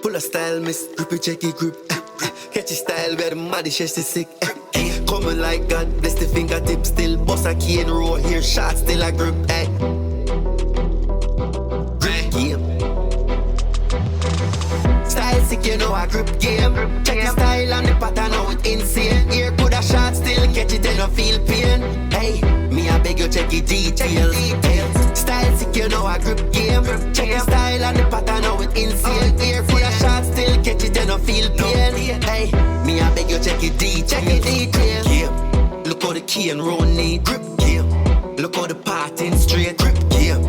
Full of style, miss. Grippy, checky, grip. Catchy style where the muddy chest is sick. Coming like God, bless the fingertip still. Boss a key and roll here, shot still a grip. Grip game. Style sick, you know a grip game. Check the style and the pattern, how it insane. Here put a shot still, catch it and don't feel pain. Hey, me I beg you check it details. Style sick, you know a grip game. Check the style and the pattern, how it insane. Here put a shot still, catch it and don't feel pain. Hey, me I beg you check it details. Look how the key and roll need. Grip game. Look how the parting straight. Grip game.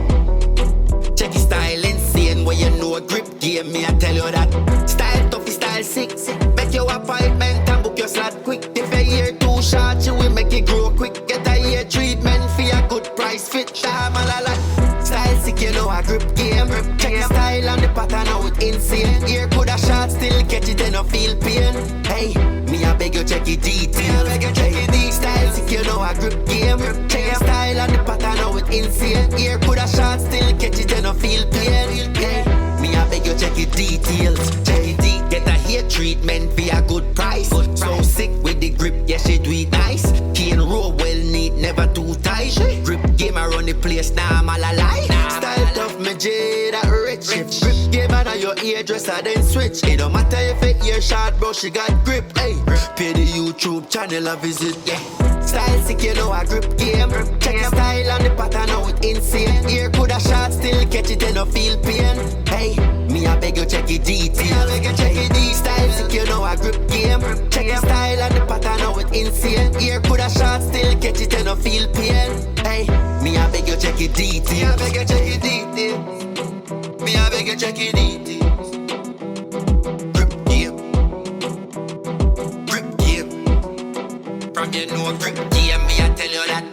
Check your style insane, where you know a grip game. Me I tell you that. Style tough, style sick. Make your appointment and book your slot quick. If a year too short, you will make it grow quick. Get a year treatment for a good price fit. Style sick, you know a grip game. Check your style and the pattern, how it insane. Here put a shot still, catch it and don't feel pain. Hey, me I beg you check it details. Style sick, you know a grip game. Check your style and the pattern, how it insane. Here put a shot still, catch it and don't feel pain. Hey, me I beg you check it details. Get a hair treatment for a good price. So sick with the grip, yeah she do it nice. Key and roll well neat, never too tight. Grip game around the place, now I'm all alive. Style tough, me jada rich. Grip game and your hairdresser then switch. It don't matter if it ear short, bro, she got grip. Hey, pay the YouTube channel a visit, yeah. Style sick, you know a grip game. Check the style and the pattern, how it insane. Here put a shot still, catch it and don't feel pain. Hey, me I beg you check it details. Style sick, you know a grip game. Check the style and the pattern, how it insane. Here put a shot still, catch it and don't feel pain. Hey, me I beg you check it details. Me I beg you check it details. Grip game. Grip game. From you know grip game, me I tell you that.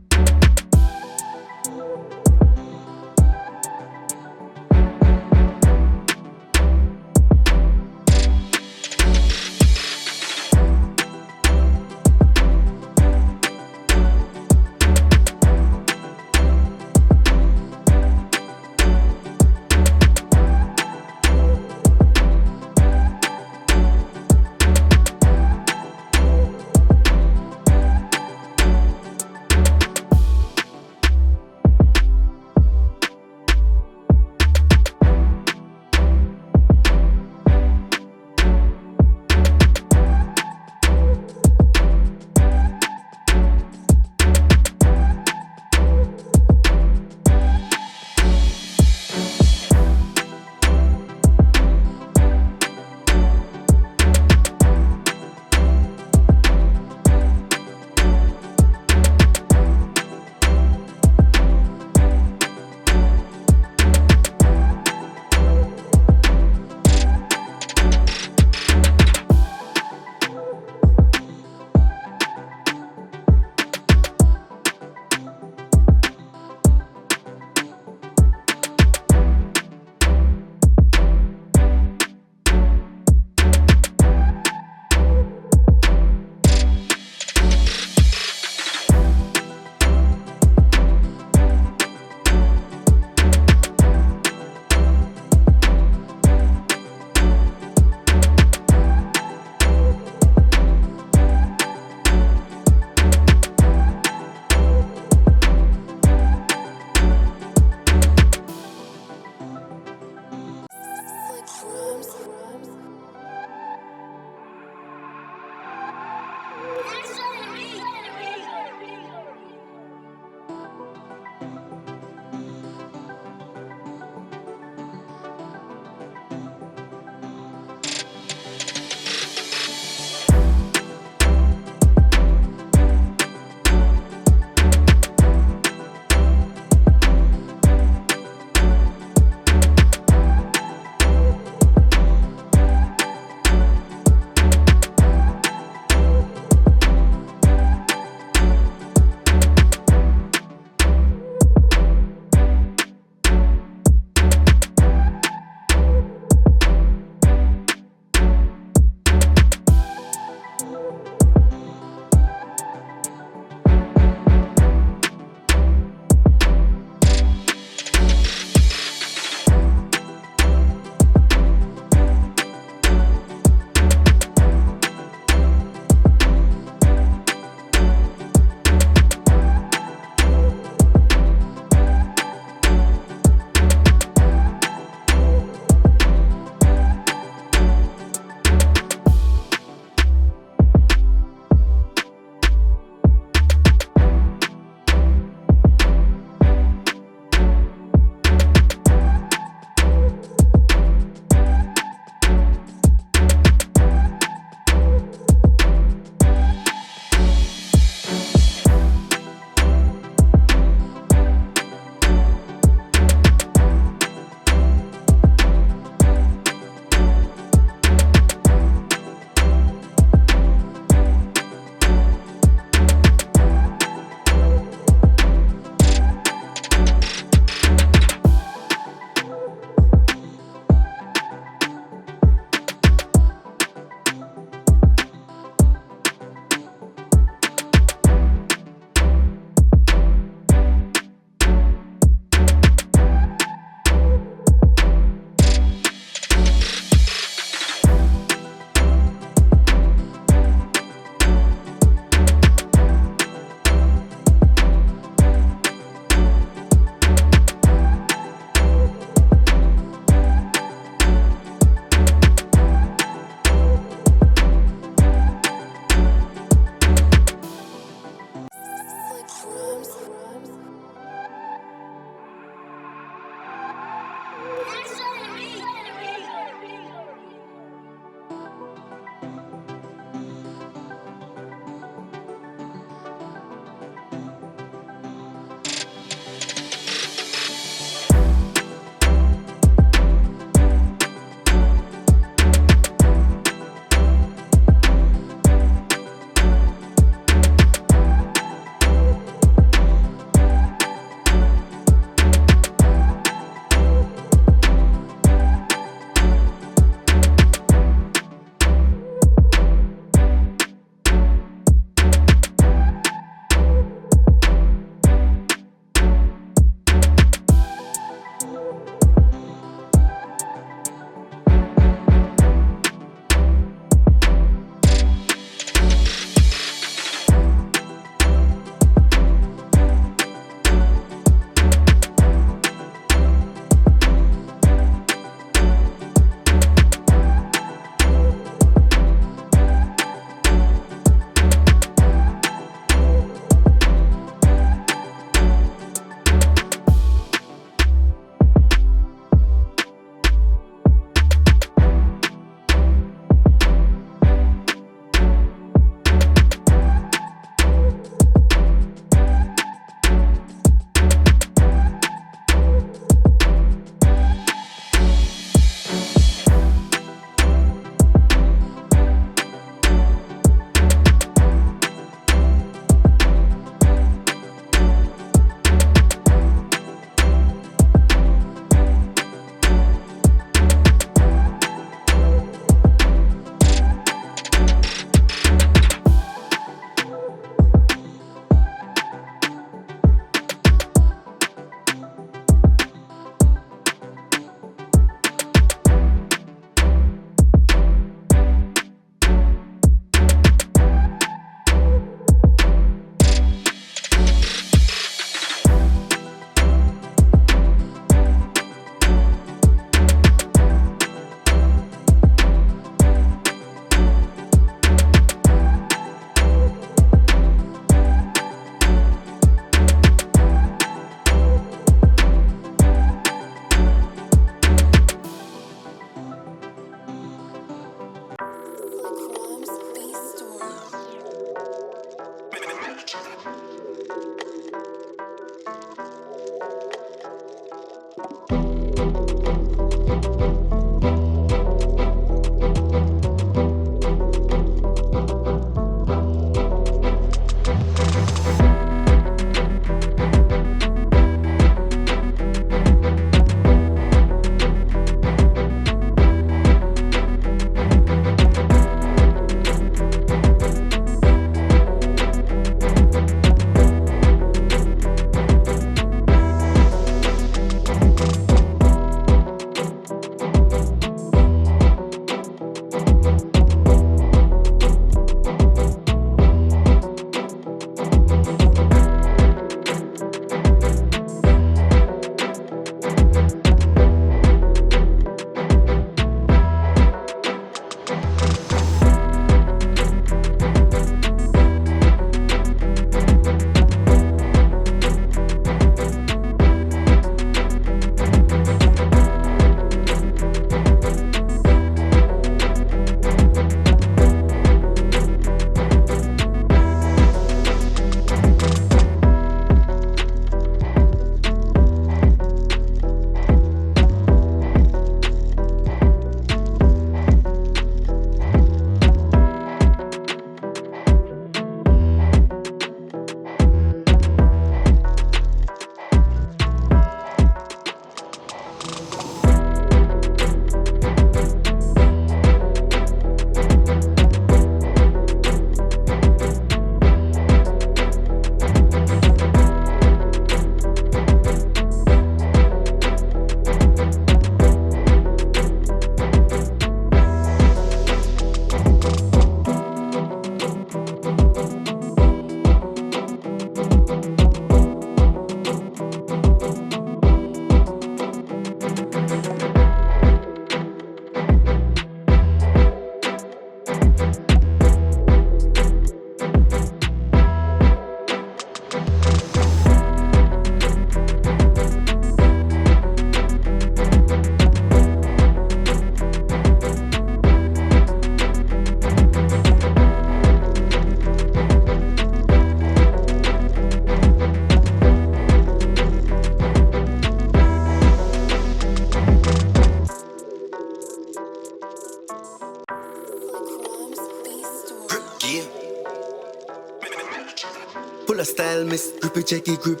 style, miss. Grippy, checky, grip.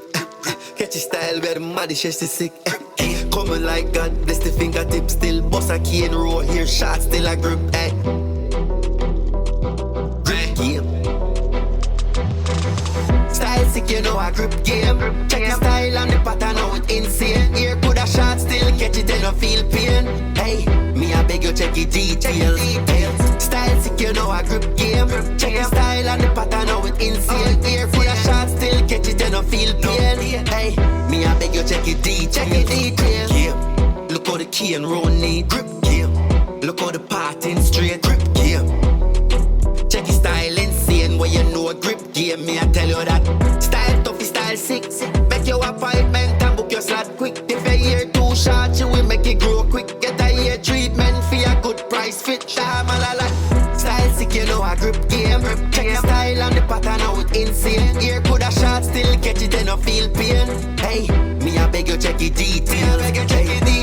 Catchy style where the muddy chest is sick. Coming like God, bless the fingertip still. Boss a key and roll here, shot still a grip. Grip game. Style sick, you know I grip game. Check the style and the pattern, how it insane. Here put a shot still, catch it and no feel pain. Hey, me I beg you check it details. Style sick, you know I grip game. Check the style and the pattern, how it insane. Here put a shot still, catch it and no feel pain. Hey, me I beg you check it details. Look how the key and roll need grip game. Look how the parting straight grip game. Check your style insane where you know a grip game. Me I tell you that style tough, style sick. Make your appointment and book your slot quick. If your ear too short, you will make it grow quick. Get a ear treatment for a good price fit. Style sick, you know a grip game. Check your style and the pattern, how it insane. Ear could a shot still catch it and no feel pain. Hey, me I beg you check it detail.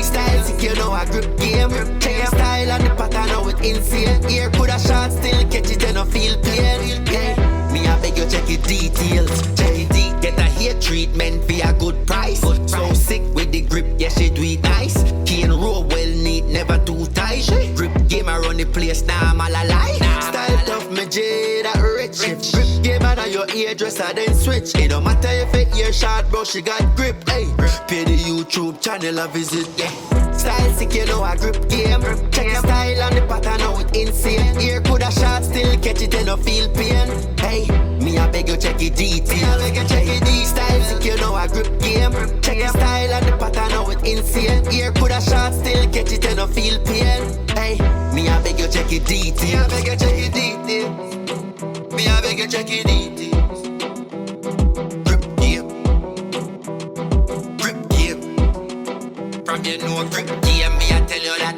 Style sick, you know a grip game. Check your style and the pattern, how it insane. Ear could a shot still catch it and no feel pain. Hey, me I beg you check it details. Check it deep. Get a hair treatment for a good price. So sick with the grip, yeah she do it nice. Key and roll well neat, never too tight. Grip game around the place, now I'm all alive. Style tough, me J that rich. Grip game out of your hairdresser then switch. It don't matter if it ear short, bro, she got grip. Hey, pay the YouTube channel a visit. Yeah. Style sick, you know a grip game. Check the style and the pattern, how it insane. Ear could a shot still catch it and no feel pain. Hey, me I beg you check it detail. Style sick, you know a grip game. Check the style and the pattern, how it insane. Ear could a shot still catch it and no feel pain. Hey, me I beg you check it detail. Me I beg you check it details. Grip game. Grip game. From you know grip game, me I tell you that.